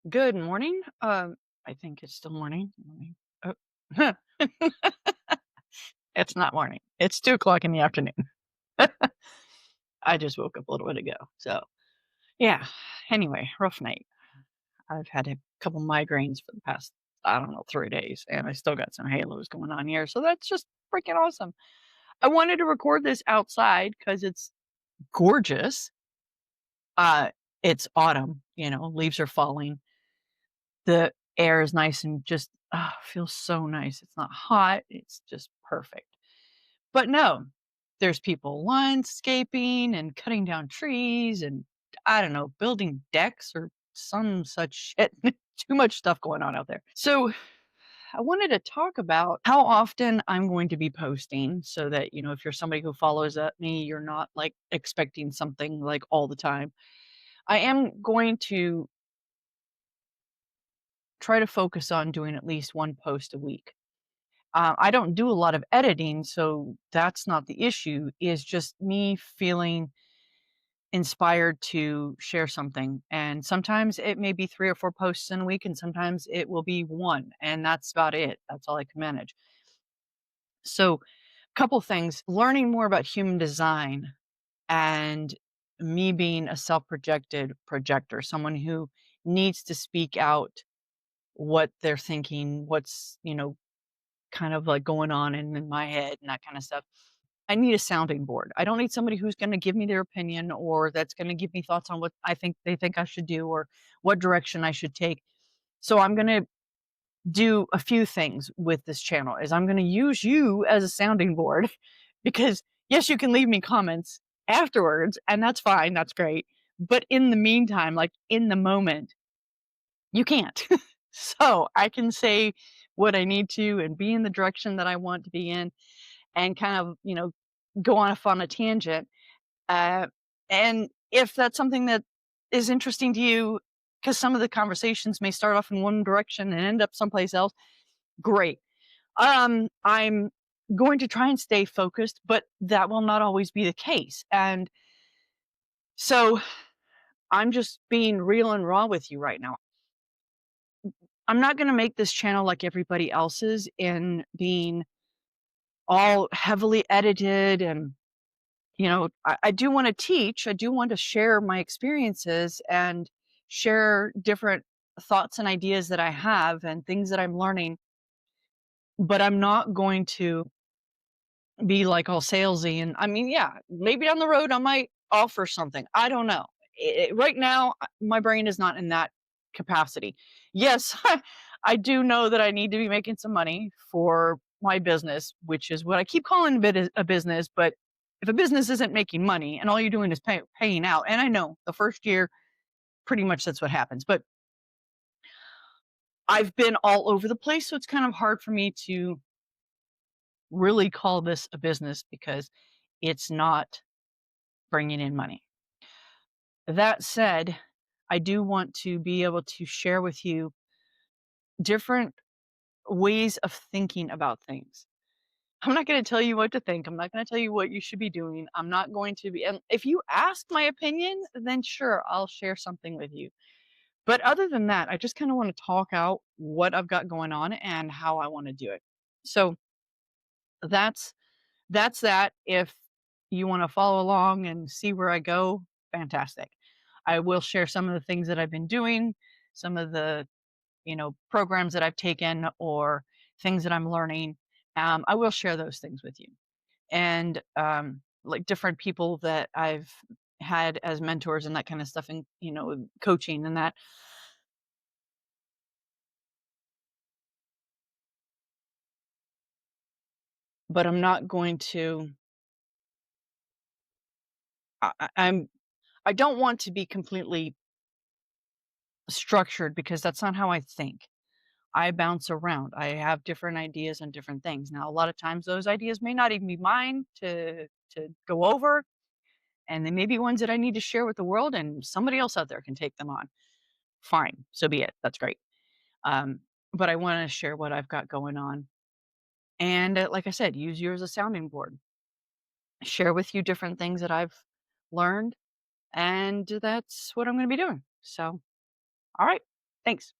Good morning. I think it's still morning. Oh, it's not morning. It's 2 o'clock in the afternoon. I just woke up a little bit ago. So yeah. Anyway, rough night. I've had a couple migraines for the past, I don't know, 3 days, and I still got some halos going on here. So that's just freaking awesome. I wanted to record this outside because it's gorgeous. Uh, it's autumn, leaves are falling. The air is nice and just, feels so nice. It's not hot, it's just perfect. But no, there's people landscaping and cutting down trees and, I don't know, building decks or some such shit. Too much stuff going on out there. So, I wanted to talk about how often I'm going to be posting so that, if you're somebody who follows me, you're not like expecting something like all the time. I am going to try to focus on doing at least one post a week. I don't do a lot of editing, so that's not the issue. Is just me feeling inspired to share something. And sometimes it may be 3 or 4 posts in a week, and sometimes it will be one, and that's about it. That's all I can manage. So, a couple things learning more about human design and me being a self projected projector, someone who needs to speak out what they're thinking, what's, kind of like going on in my head and that kind of stuff. I need a sounding board. I don't need somebody who's going to give me their opinion or that's going to give me thoughts on what I think they think I should do or what direction I should take. So I'm going to do a few things with this channel is I'm going to use you as a sounding board because yes, you can leave me comments afterwards and that's fine, that's great. But in the meantime, like in the moment, you can't. So I can say what I need to and be in the direction that I want to be in and kind of, go off on a tangent. Uh, and if that's something that is interesting to you, because some of the conversations may start off in one direction and end up someplace else, great. I'm going to try and stay focused, but that will not always be the case. And so I'm just being real and raw with you right now. I'm not going to make this channel like everybody else's in being all heavily edited and I do want to teach. I do want to share my experiences and share different thoughts and ideas that I have and things that I'm learning. But I'm not going to be like all salesy. And I mean, yeah, maybe down the road I might offer something. I don't know. Right now, my brain is not in that capacity. Yes, I do know that I need to be making some money for my business, which is what I keep calling a business. But if a business isn't making money and all you're doing is paying out, and I know the first year, pretty much that's what happens. But I've been all over the place, so it's kind of hard for me to really call this a business because it's not bringing in money. That said, I do want to be able to share with you different ways of thinking about things. I'm not going to tell you what to think. I'm not going to tell you what you should be doing. I'm not going to be, and if you ask my opinion, then sure, I'll share something with you. But other than that, I just kind of want to talk out what I've got going on and how I want to do it. So that's that. If you want to follow along and see where I go, fantastic. I will share some of the things that I've been doing, some of the, programs that I've taken or things that I'm learning. I will share those things with you. And like different people that I've had as mentors and that kind of stuff and, coaching and that. But I'm not going to, I'm, I don't want to be completely structured because that's not how I think. I bounce around. I have different ideas on different things. Now, a lot of times those ideas may not even be mine to go over, and they may be ones that I need to share with the world, and somebody else out there can take them on. Fine, so be it. That's great. Um, but I want to share what I've got going on, and like I said, use you as a sounding board. Share with you different things that I've learned, and that's what I'm going to be doing. So, all right. Thanks.